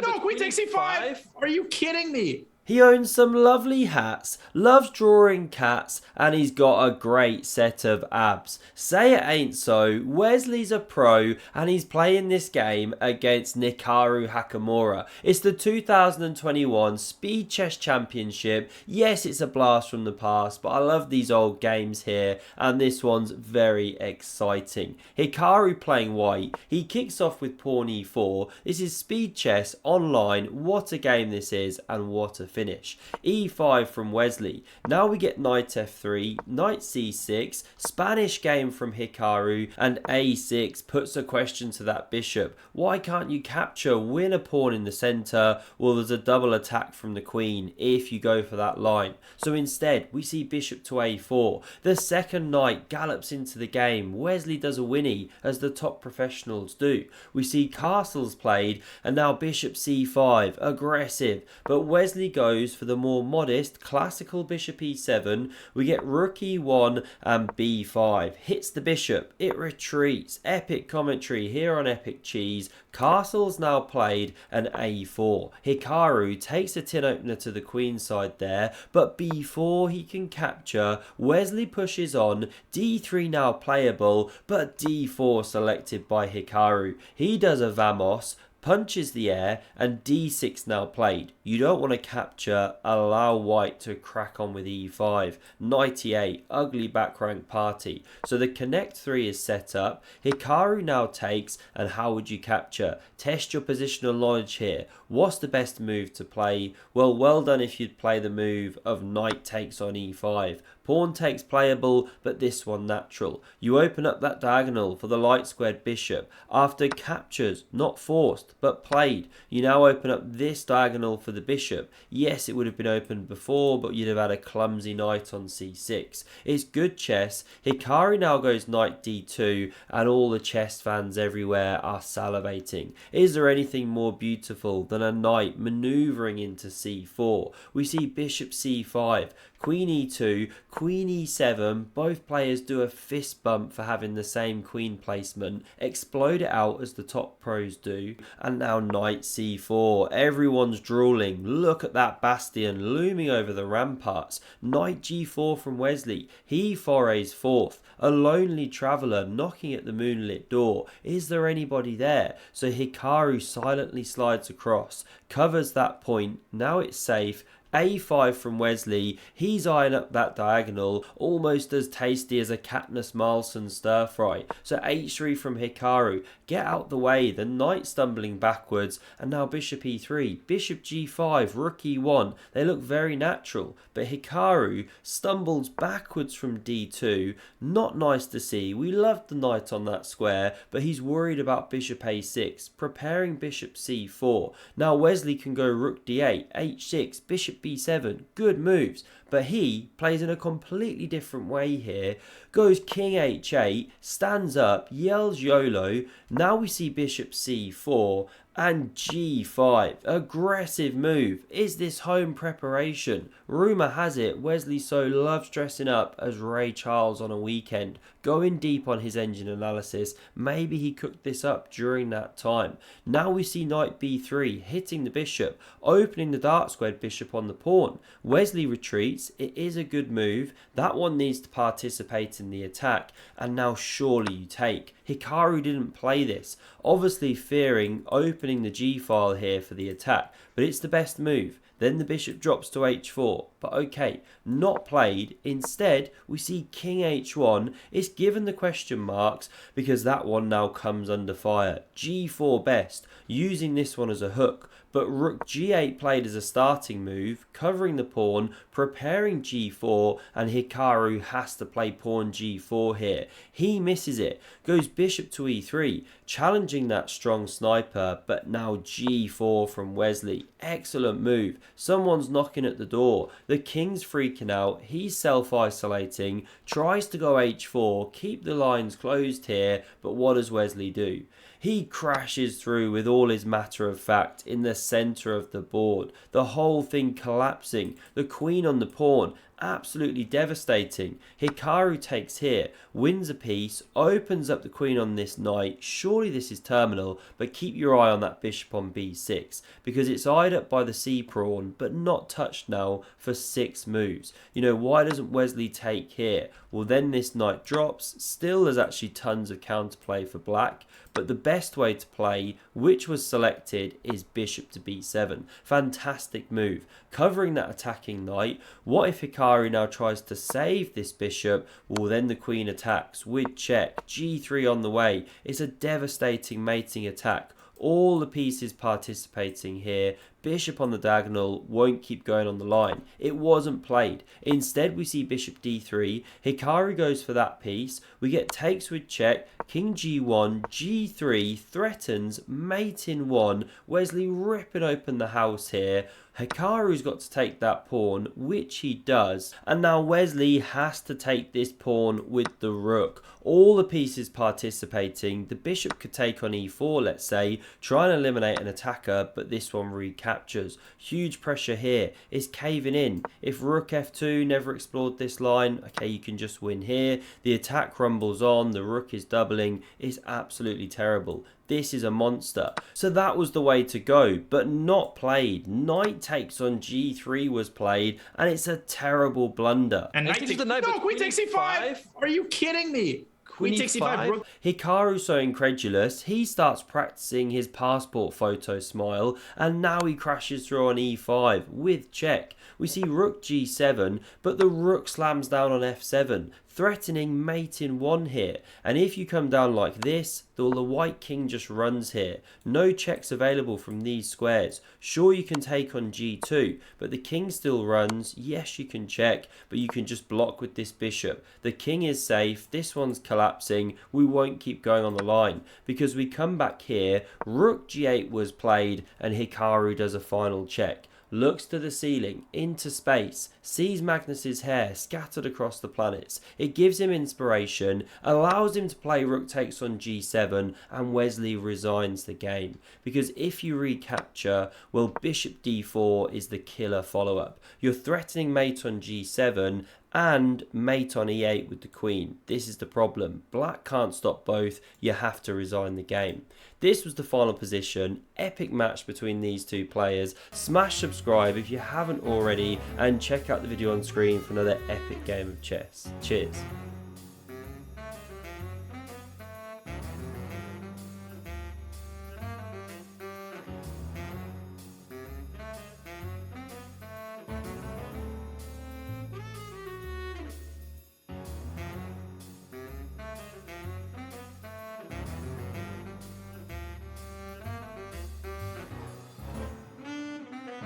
No, queen takes c5. Are you kidding me? He owns some lovely hats, loves drawing cats, and he's got a great set of abs. Say it ain't so, Wesley's a pro, and he's playing this game against Hikaru Nakamura. It's the 2021 Speed Chess Championship. Yes, it's a blast from the past, but I love these old games here, and this one's very exciting. Hikaru playing white, he kicks off with pawn e4. This is Speed Chess online. What a game this is, and what a finish. e5 from Wesley. Now we get knight f3, knight c6, Spanish game from Hikaru, and a6 puts a question to that bishop. Why can't you capture, win a pawn in the centre? Well, there's a double attack from the queen if you go for that line. So instead, we see bishop to a4. The second knight gallops into the game. Wesley does a winnie, as the top professionals do. We see castles played, and now bishop c5, aggressive, but Wesley goes for the more modest classical bishop e7. We get rook e1 and b5. Hits the bishop, it retreats. Epic commentary here on Epic Cheese. Castle's now played and a4. Hikaru takes a tin opener to the queen side there, but b4 he can capture. Wesley pushes on. d3 now playable, but d4 selected by Hikaru. He does a vamos, punches the air, and d6 now played. You don't want to capture, allow white to crack on with e5. Knight e8, ugly back rank party. So the connect 3 is set up. Hikaru now takes, and how would you capture? Test your positional knowledge here. What's the best move to play? Well done if you'd play the move of knight takes on e5. Pawn takes playable, but this one natural. You open up that diagonal for the light squared bishop. After captures, not forced, but played, you now open up this diagonal for the bishop. Yes, it would have been opened before, but you'd have had a clumsy knight on c6. It's good chess. Hikaru now goes knight d2, and all the chess fans everywhere are salivating. Is there anything more beautiful than a knight manoeuvring into c4? We see bishop c5, queen e2, queen e7. Both players do a fist bump for having the same queen placement, explode it out as the top pros do, and now knight c4. Everyone's drooling. Look at that bastion looming over the ramparts. Knight g4 from Wesley. He forays forth, a lonely traveller knocking at the moonlit door. Is there anybody there? So Hikaru silently slides across, covers that point. Now it's safe. a5 from Wesley. He's eyeing up that diagonal, almost as tasty as a Katniss Marlson stir fry. So h3 from Hikaru. Get out the way. The knight stumbling backwards, and now bishop e3, bishop g5, rook e1. They look very natural, but Hikaru stumbles backwards from d2. Not nice to see. We loved the knight on that square, but he's worried about bishop a6, preparing bishop c4. Now Wesley can go rook d8, h6, bishop b7, good moves, but he plays in a completely different way here. Goes king h8, stands up, yells YOLO. Now we see bishop c4 and g5. Aggressive move. Is this home preparation? Rumour has it Wesley So loves dressing up as Ray Charles on a weekend. Going deep on his engine analysis, maybe he cooked this up during that time. Now we see knight b3 hitting the bishop, opening the dark squared bishop on the pawn. Wesley retreats. It is a good move. That one needs to participate in the attack, and now surely you take. Hikaru didn't play this, obviously fearing opening the g file here for the attack, but it's the best move. Then the bishop drops to h4, but okay, not played. Instead, we see king h1. It's given the question marks because that one now comes under fire. g4 best, using this one as a hook, but rook g8 played as a starting move, covering the pawn, preparing g4, and Hikaru has to play pawn g4 here. He misses it, goes bishop to e3, challenging that strong sniper, but now g4 from Wesley. Excellent move. Someone's knocking at the door. The king's freaking out. He's self-isolating, tries to go h4, keep the lines closed here, but what does Wesley do? He crashes through with all his matter of fact in the centre of the board. The whole thing collapsing. The queen on the pawn. absolutely devastating. Hikaru takes here, wins a piece, opens up the queen on this knight. Surely this is terminal, but keep your eye on that bishop on b6 because it's eyed up by the c pawn but not touched now for 6 moves. You know, why doesn't Wesley take here? Well, then this knight drops. Still, there's actually tons of counterplay for black, but the best way to play, which was selected, is bishop to b7. Fantastic move, covering that attacking knight. What if Hikaru now tries to save this bishop? Well, then the queen attacks with check, g3 on the way. It's a devastating mating attack. All the pieces participating here. Bishop on the diagonal won't keep going on the line. It wasn't played. Instead, we see bishop d3. Hikaru goes for that piece. We get takes with check. King g1, g3 threatens, mate in 1. Wesley ripping open the house here. Hikaru's got to take that pawn, which he does. And now Wesley has to take this pawn with the rook. All the pieces participating. The bishop could take on e4, let's say, try and eliminate an attacker, but this one recaptures. Huge pressure here. It's caving in. If rook f2 never explored this line, okay, you can just win here. The attack rumbles on. The rook is doubling. It's absolutely terrible. This is a monster. So that was the way to go, but not played. Knight takes on g3 was played, and it's a terrible blunder. And knight takes no, queen takes c5. Are you kidding me? Queen takes c5. Hikaru so incredulous, he starts practicing his passport photo smile, and now he crashes through on e5 with check. We see rook g7, but the rook slams down on f7, threatening mate in 1 here. And if you come down like this, the white king just runs here. No checks available from these squares. Sure, you can take on g2, but the king still runs. Yes, you can check, but you can just block with this bishop. The king is safe. This one's collapsing. We won't keep going on the line because we come back here. Rook g8 was played, and Hikaru does a final check. Looks to the ceiling, into space, sees Magnus's hair scattered across the planets. It gives him inspiration, allows him to play rook takes on g7, and Wesley resigns the game. Because if you recapture, well, bishop d4 is the killer follow-up. You're threatening mate on g7, and mate on e8 with the queen. This is the problem. Black can't stop both. You have to resign the game. This was the final position. Epic match between these two players. Smash subscribe if you haven't already, and check out the video on screen for another epic game of chess. Cheers.